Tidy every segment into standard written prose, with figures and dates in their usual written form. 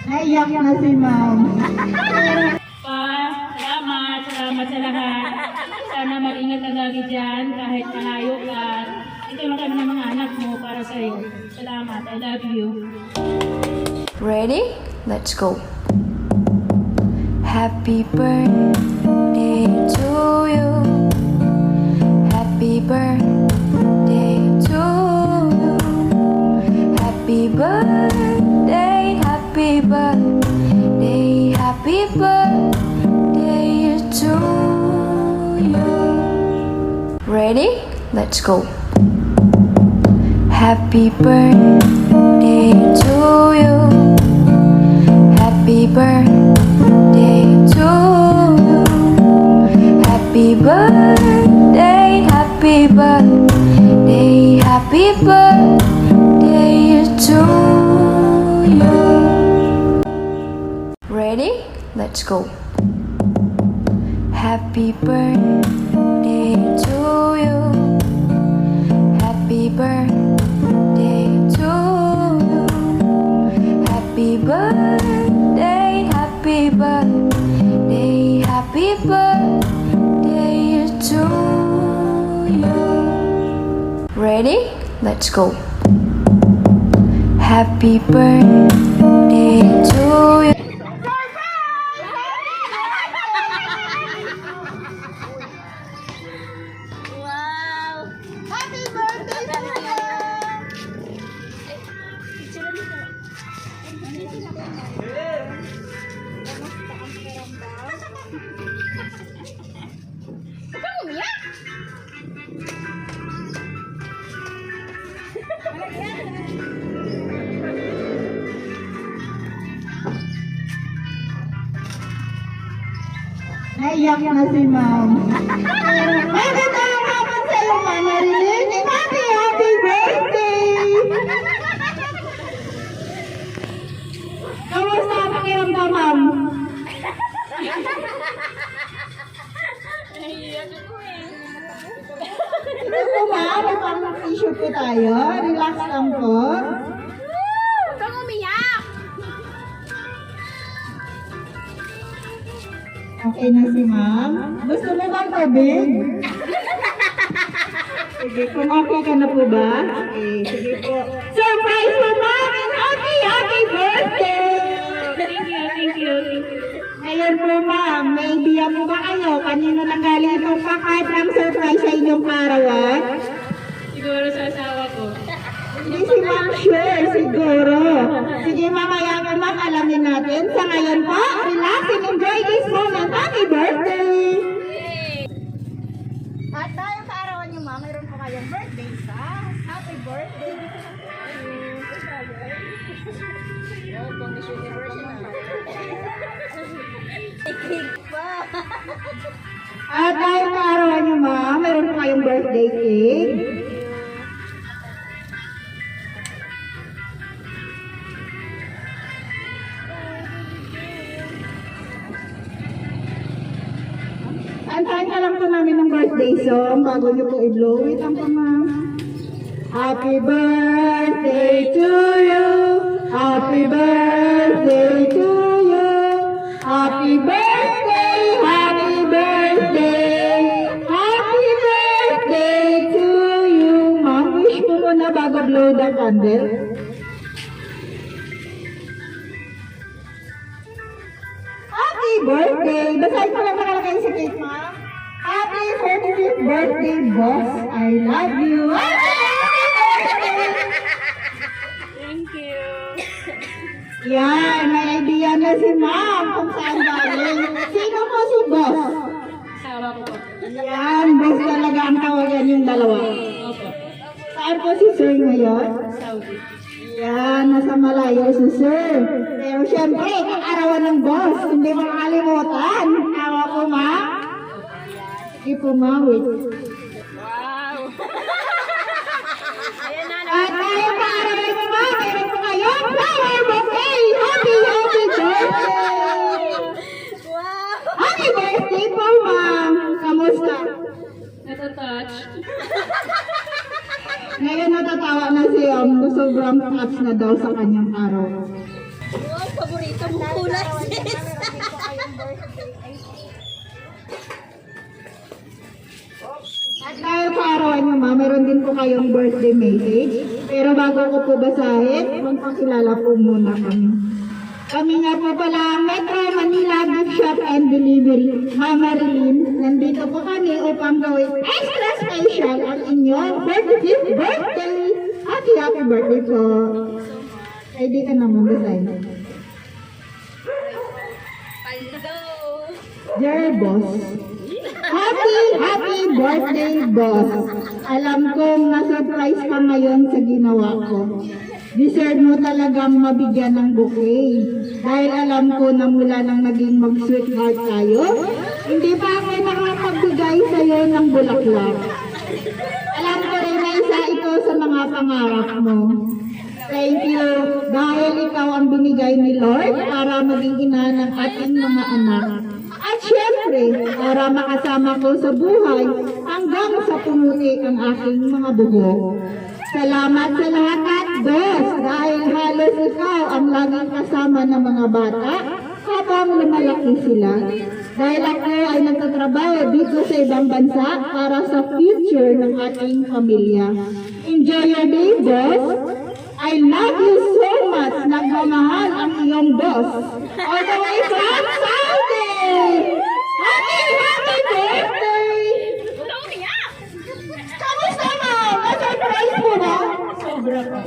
Naiyak na si ma'am. Salamat sa lahat. Sana mag-ingat ka lagi dyan kahit malayo ka. Ito lang kami ng mga anak mo para sa iyo. Salamat. I love you. Ready? Let's go. Happy birthday to you. Happy birthday to you. Happy birthday, happy birthday, happy birthday to you. Ready? Let's go. Happy birthday to you. Happy birthday to you. Happy birthday, happy birthday, happy birthday to you. Ready? Let's go. Happy birthday to you. Happy birthday to you. Happy birthday, happy birthday, happy birthday to you. Ready? Let's go. Happy birthday to you. Happy birthday to you! Naiyak na si ma'am. Bakit tayo naman sa'yo, ma'am? Marinig? Happy birthday! Kamusta ang pakiramdam, ma'am? Sige po, ma'am. Upang mag-tissue po tayo. Relax lang po. Huwag kang umiyak! Okay na si ma'am. Gusto mo bang tubig? Sige, kung okay ka na po ba? Okay, sige po. Surprise po, ma'am! And happy birthday! Thank you. Ngayon po, ma'am, may biya po ba kayo? Kanino nang galing itong pa-card ng surprise sa inyong karawan? Siguro sa asawa ko. Hindi si ma'am sure, siguro. Sige, mamaya po, ma'am, alamin natin. Sa ngayon po, relax and enjoy this moment. Happy birthday! At dahil sa arawan niyo, ma, mayroon po kayong birthday sa happy birthday. Oh, pang Miss Universe na. Cake pa. At dahil sa arawan niyo, ma'am, meron po kayong birthday cake. Antayin ka lang po namin ng birthday song bago niyo po i-blow. Wait lang po, ma'am. Happy birthday to you. Happy birthday to you. Happy birthday, happy birthday. Happy birthday to you. Ma'am, wish mo muna bago blow the candle. Happy birthday! Basahin ko lang nakalagay sa cake, ma'am. Happy 45th birthday, boss. I love you. Thank you. Yan, may idea na si ma'am kung saan galing. Sino po si boss? Asawa ko po. Yan, boss talaga ang tawagan yung dalawa. Opo. Saan po si sir ngayon? Saudi. Yan, nasa malayo si sir. Pero syempre, kakarawan ng boss. Hindi makakalimutan. Tawa po, ma'am. Sige po, ma'am. Wait. Wow. Ayan na, At tayo kaarawan mo, ma'am. Meron po kayo. Flower bouquet. Happy birthday. wow! Happy birthday po, ma'am. Kamusta? Natatouch. Ngayon natatawa na siya. Sobrang touch na daw sa kanyang araw. Wow, paborito mong kulay, sis. At dahil kaarawan niyo ma'am, meron din po kayong birthday message. Pero bago ko po basahin, magpakilala po muna kami. Kami nga po pala ang Metro Manila Gift Shop and Delivery. Ma'am Marilyn, nandito po kami upang gawin extra special ang inyong 35th birthday. Happy birthday po. Ready ka naman basahin. Dear boss, happy birthday boss. Alam kong na-surprise ka ngayon sa ginawa ko. Deserve mo talagang mabigyan ng bouquet. Dahil alam ko na mula nang naging mag-sweetheart tayo, hindi pa ako nakapagbigay sa'yo ng bulaklak. Alam ko rin na isa ito sa mga pangarap mo. Thank you, dahil ikaw ang binigay ni Lord para maging ina ng ating mga anak. At syempre, para makasama ko sa buhay hanggang sa pumuti ang aking mga buhok. Salamat sa lahat at boss, dahil halos ikaw ang laging kasama ng mga bata habang lumalaki sila. Dahil ako ay nagtatrabaho dito sa ibang bansa para sa future ng ating pamilya. Enjoy your day, boss. I love you so much. Nagmamahal ang iyong boss. All the way from Saudi! Happy birthday! Kamusta mo? Na-surprise mo ba? Sobra po.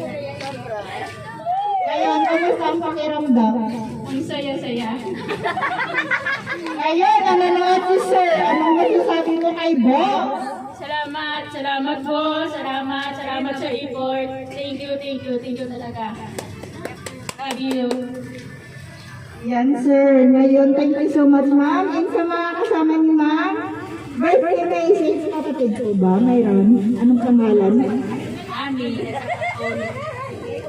Ngayon, kamusta ang pakiramdam? Ang saya-saya. Ngayon, nanonood si Sir. Anong masasabi mo kay boss? Salamat po. Salamat sa effort. Thank you talaga. Love you. Yan, sir. Ngayon, thank you so much, ma'am. And sa mga kasama ni ma'am, birthday message, kapatid ko ba? Mayroon? Anong pangalan? Ami.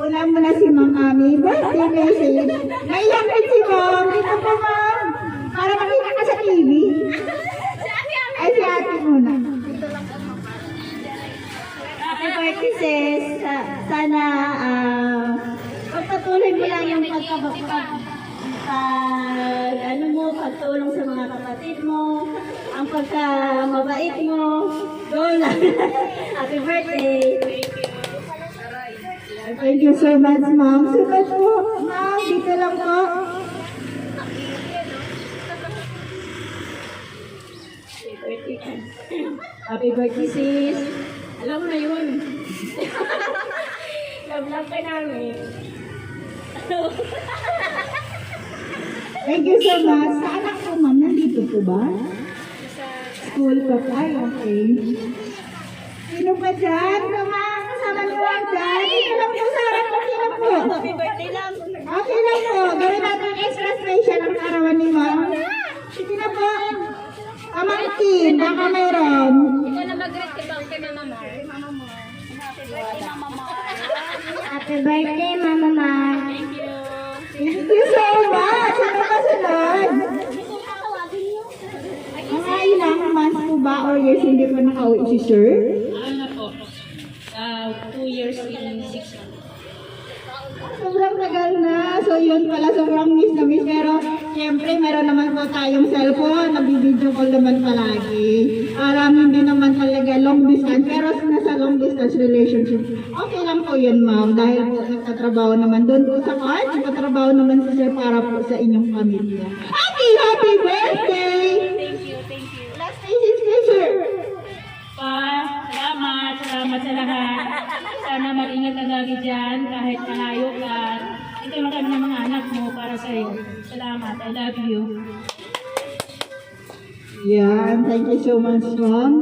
Una mo na si Ma'am Ami. Birthday message. Naiyak din si ma'am. Dito po, ma'am. Para makita ka sa TV. Ay, si ate muna. Happy birthday, sis. Sana, pagpatuloy mo lang yung pagtulong sa mga kapatid mo, ang pagkamabait mo, go lang. Happy birthday. Thank you so much, ma'am. Sunod po, ma'am. Dito lang po. Happy birthday, sis. Alam mo na yun. Love ka namin. Thank you so much. Sa anak ko, ma'am, nandito po ba? School pa tayo, okay. Sino pa dyan? Mga kasama niyo lang dyan. Dito lang po sa harap. Okay lang po. Happy birthday lang. Okay lang po. Gawin natin extra special ang karawan ni ma'am. Sige na po. Kamangkin, baka mayroon. Ikaw na mag-greet kay Mama Mar. Mama Mar. Happy birthday, Mama Mar. Happy birthday, Mama Mar. Thank you. Thank you so much. Ano pa sunod? Mga ilang months po ba or years hindi pa nakauwi si sir? Ano po? 2 years in 6 months. Sobrang tagal na. So yun pala, sobrang miss na miss. Pero siyempre meron naman po tayong cellphone. Nabibideo call naman palagi. Parang hindi naman talaga long distance. Pero nasa long distance relationship. Okay lang po yun, ma'am. Dahil po nagtatrabaho naman doon po sa card. Nagtatrabaho naman si sir para po sa inyong pamilya. Happy birthday! Thank you. Last message kay sir. Salamat sa lahat. Sana mag-ingat ka lagi dyan kahit malayo ka. Ito lang kami ng mga anak mo para sa iyo. Salamat. I love you. Yan, thank you so much, ma'am.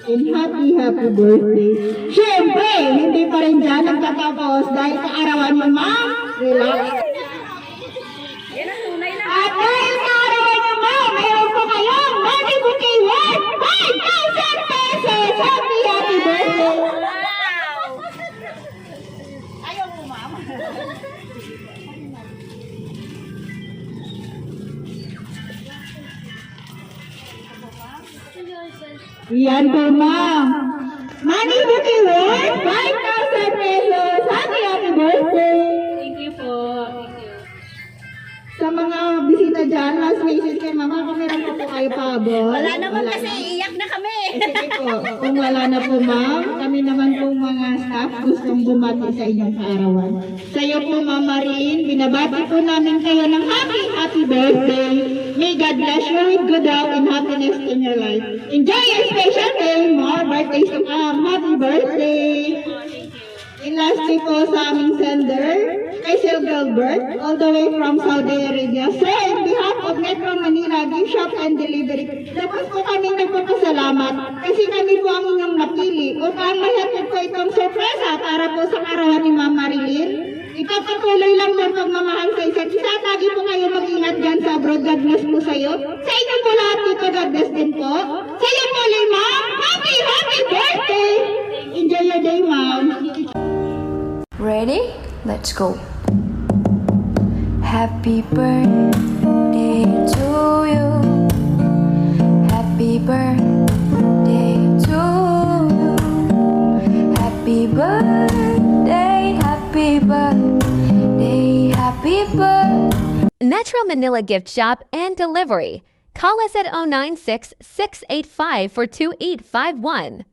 And happy birthday. Siyempre, hindi pa rin dyan nagtatapos dahil kaarawan mo, ma'am. Relax. Yan ang tunay na. At dahil kaarawan mo, ma'am, mayroon po kayong money bouquet worth 5,000 pesos. Happy birthday. Wow! Ayaw mo, ma'am. Yan po, ma'am. Money bouquet worth 5,000 pesos. Happy birthday. Thank you po. one last message kay Mama. Kung meron po kayo paabot. Wala naman kasi iiyak na kami. Sige po. Kung wala na po, ma'am, kami naman po mga staff gustong bumati sa inyong kaarawan. Sa iyo po, Ma'am Marin, binabati po namin kayo ng happy birthday. May God bless you with good health and happiness in your life. Enjoy your special day. More birthdays to come. Happy birthday. And lastly po sa aming sender, kay Sir Gilbert, all the way from Saudi Arabia. Sir, on behalf of Metro Manila Gift Shop and Delivery, tapos po kami nagpapasalamat kasi kami po ang inyong napili upang mahatid po itong sorpresa para po sa karawan ni Ma'am Marilyn. Ipapatuloy lang po ang pagmamahal sa isa't isa. Lagi po kayo mag-ingat dyan sa abroad. God bless po sa iyo. Sa inyo po lahat dito, God bless din po. Sa iyo po, Ma'am. Happy birthday! Enjoy your day, Ma'am. Ready? Let's go. Happy birthday to you. Happy birthday to you. Happy birthday, happy birthday, happy birthday. Metro Manila Gift Shop and Delivery. Call us at 096-685-42851